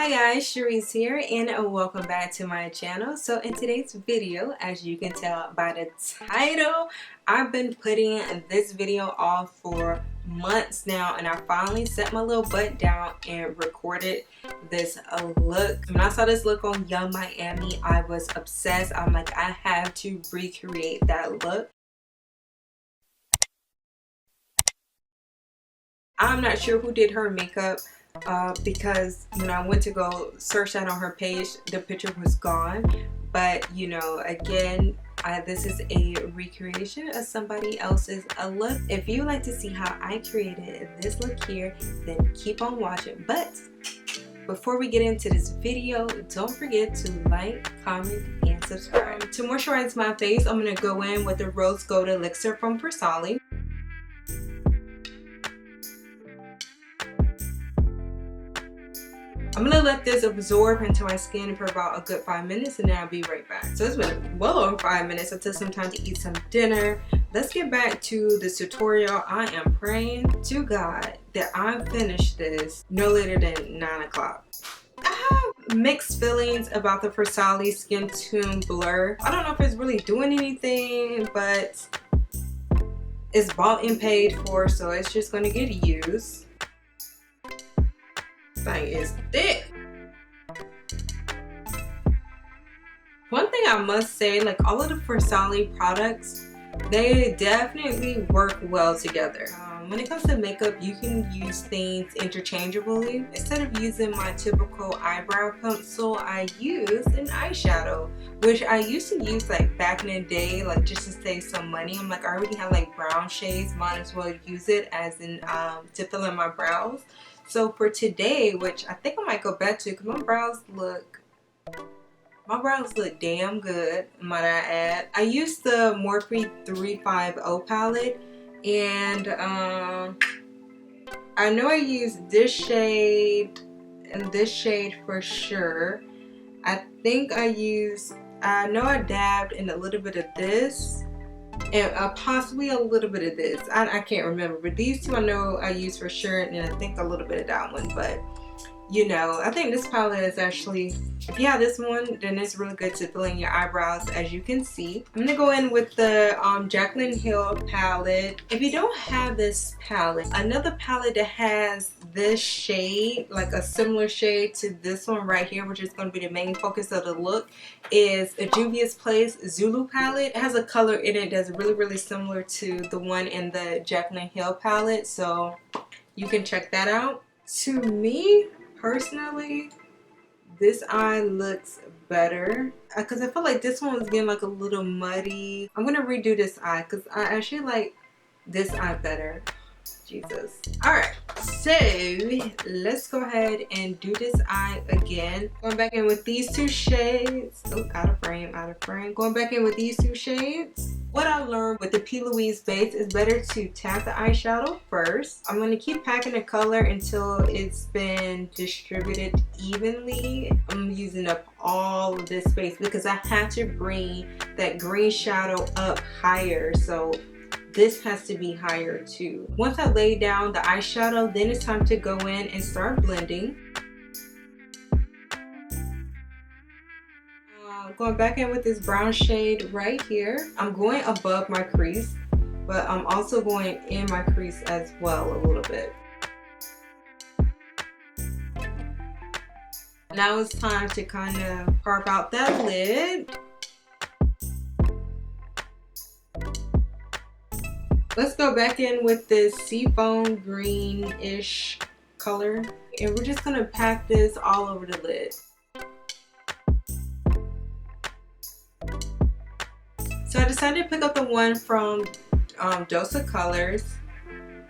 Hi guys, Cherise here and welcome back to my channel. So in today's video, as you can tell by the title, I've been putting this video off for months now, and I finally set my little butt down and recorded this look. When I saw this look on Young Miami, I was obsessed. I'm like, I have to recreate that look. I'm not sure who did her makeup because when I went to go search that on her page, the picture was gone. But you know, again, this is a recreation of somebody else's look. If you like to see how I created this look here, then keep on watching. But before we get into this video, don't forget to like, comment, and subscribe. To moisturize my face, I'm going to go in with the Rose Gold Elixir from Farsali. I'm gonna let this absorb into my skin for about a good 5 minutes, and then I'll be right back. So it's been well over 5 minutes. I took some time to eat some dinner. Let's get back to the tutorial. I am praying to God that I finish this no later than 9 o'clock. I have mixed feelings about the Farsali Skin Tune Blur. I don't know if it's really doing anything, but it's bought and paid for, so it's just gonna get used. Thing is thick. One thing I must say, like all of the Farsali products, they definitely work well together. When it comes to makeup, you can use things interchangeably. Instead of using my typical eyebrow pencil, I use an eyeshadow, which I used to use like back in the day, like just to save some money. I'm like, I already have like brown shades, might as well use it as in to fill in my brows. So for today, which I think I might go back to, because my brows look damn good, might I add. I used the Morphe 350 palette, and I know I used this shade and this shade for sure. I think I know I dabbed in a little bit of this, and possibly a little bit of this. I can't remember, but these two I know I use for sure, and I think a little bit of that one. But you know, I think this palette is actually, if you have this one, then it's really good to fill in your eyebrows, as you can see. I'm gonna go in with the Jaclyn Hill palette. If you don't have this palette, another palette that has this shade, like a similar shade to this one right here, which is going to be the main focus of the look, is a Juvia's Place Zulu palette. It has a color in it that's really, really similar to the one in the Jaclyn Hill palette, so you can check that out. To me, personally, this eye looks better because I feel like this one was getting like a little muddy. I'm gonna redo this eye because I actually like this eye better. Jesus. Alright, so let's go ahead and do this eye again. Going back in with these two shades. Oh, out of frame. Going back in with these two shades. What I learned with the Louise Base is better to tap the eyeshadow first. I'm going to keep packing the color until it's been distributed evenly. I'm using up all of this space because I have to bring that green shadow up higher. So this has to be higher too. Once I lay down the eyeshadow, then it's time to go in and start blending. Going back in with this brown shade right here. I'm going above my crease, but I'm also going in my crease as well a little bit. Now it's time to kind of carve out that lid. Let's go back in with this seafoam greenish color, and we're just gonna pack this all over the lid. So I decided to pick up the one from Dose of Colors,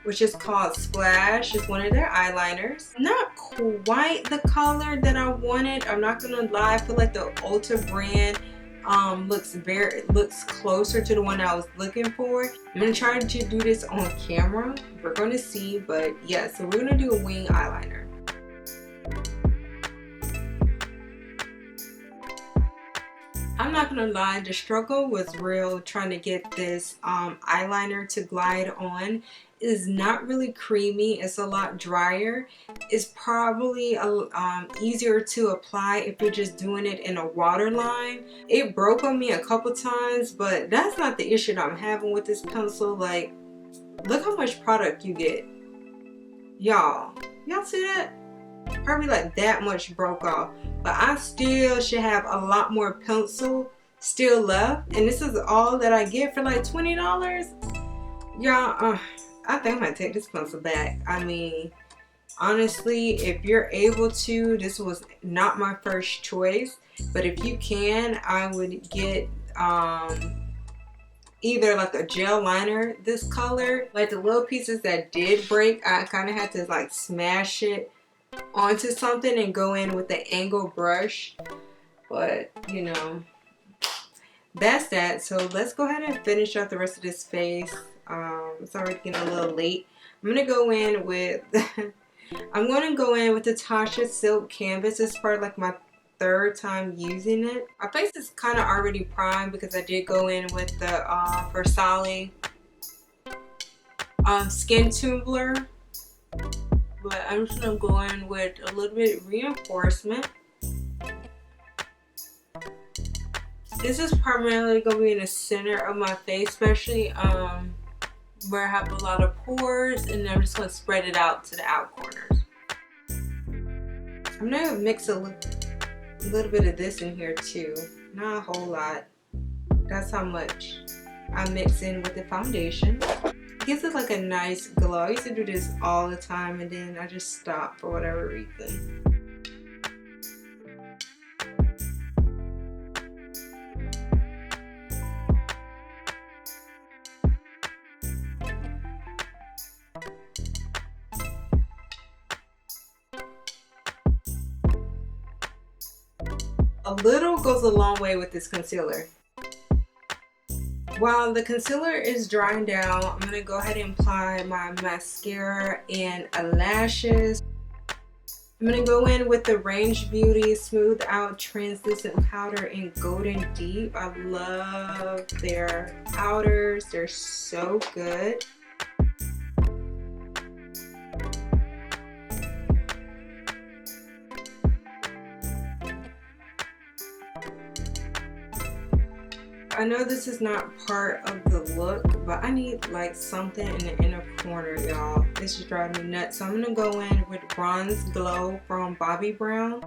which is called Splash. It's one of their eyeliners. Not quite the color that I wanted. I'm not gonna lie. I feel like the Ulta brand looks closer to the one I was looking for. I'm gonna try to do this on camera. We're gonna see, but yeah. So we're gonna do a wing eyeliner. I'm not gonna lie, the struggle was real trying to get this eyeliner to glide on. It is not really creamy, it's a lot drier. It's probably easier to apply if you're just doing it in a waterline. It broke on me a couple times, but that's not the issue that I'm having with this pencil. Like, look how much product you get. Y'all see that? Probably like that much broke off, but I still should have a lot more pencil still left, and this is all that I get for like $20. Y'all, I think I might take this pencil back. I mean, honestly, if you're able to, this was not my first choice, but if you can, I would get either like a gel liner this color. Like the little pieces that did break, I kind of had to like smash it onto something and go in with the angle brush, but you know, that's that. So let's go ahead and finish up the rest of this face. It's already getting a little late. I'm gonna go in with I'm gonna go in with the Tatcha Silk Canvas. This is probably like my third time using it. My face is kind of already primed because I did go in with the Farsali Skin Tumbler, but I'm just gonna go in with a little bit of reinforcement. This is primarily gonna be in the center of my face, especially where I have a lot of pores, and then I'm just gonna spread it out to the out corners. I'm gonna mix a little bit of this in here too, not a whole lot. That's how much I mix in with the foundation. It gives it like a nice glow. I used to do this all the time, and then I just stopped for whatever reason. A little goes a long way with this concealer. While the concealer is drying down, I'm going to go ahead and apply my mascara and lashes. I'm going to go in with the Range Beauty Smooth Out Translucent Powder in Golden Deep. I love their powders. They're so good. I know this is not part of the look, but I need like something in the inner corner, y'all. This is driving me nuts. So I'm gonna go in with Bronze Glow from Bobbi Brown.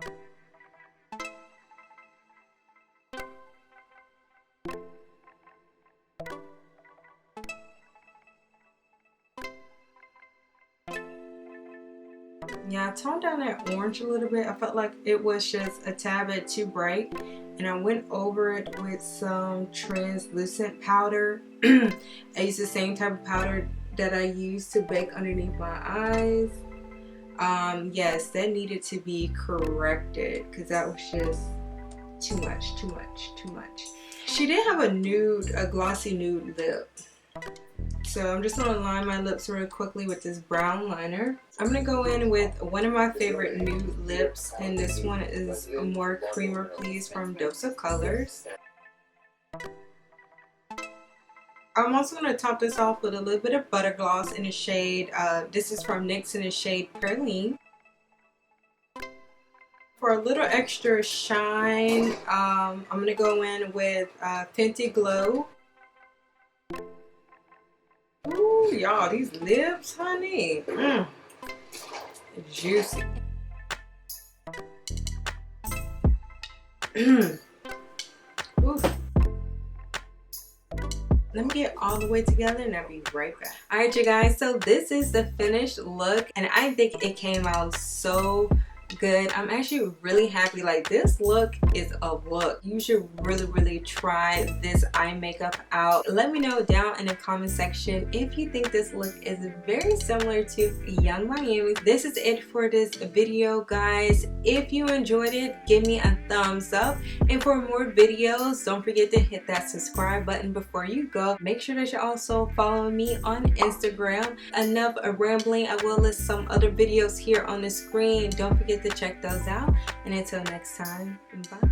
Yeah, I toned down that orange a little bit. I felt like it was just a tad bit too bright, and I went over it with some translucent powder. I used the same type of powder that I used to bake underneath my eyes. Yes, that needed to be corrected because that was just too much. She did have a glossy nude lip. So I'm just going to line my lips really quickly with this brown liner. I'm going to go in with one of my favorite nude lips, and this one is a more Creamer Please from Dose of Colors. I'm also going to top this off with a little bit of butter gloss in the shade, this is from NYX in the shade Praline. For a little extra shine, I'm going to go in with Fenty Glow. Ooh, y'all, these lips, honey. Juicy. Ooh. Let me get all the way together and I'll be right back. Alright, you guys, so this is the finished look, and I think it came out so good. I'm actually really happy. Like, this look is a look. You should really try this eye makeup out. Let me know down in the comment section if you think this look is very similar to Young Miami. This is it for this video, guys. If you enjoyed it, give me a thumbs up, and for more videos, don't forget to hit that subscribe button before you go. Make sure that you also follow me on Instagram. Enough of rambling. I will list some other videos here on the screen. Don't forget to check those out, and until next time, bye.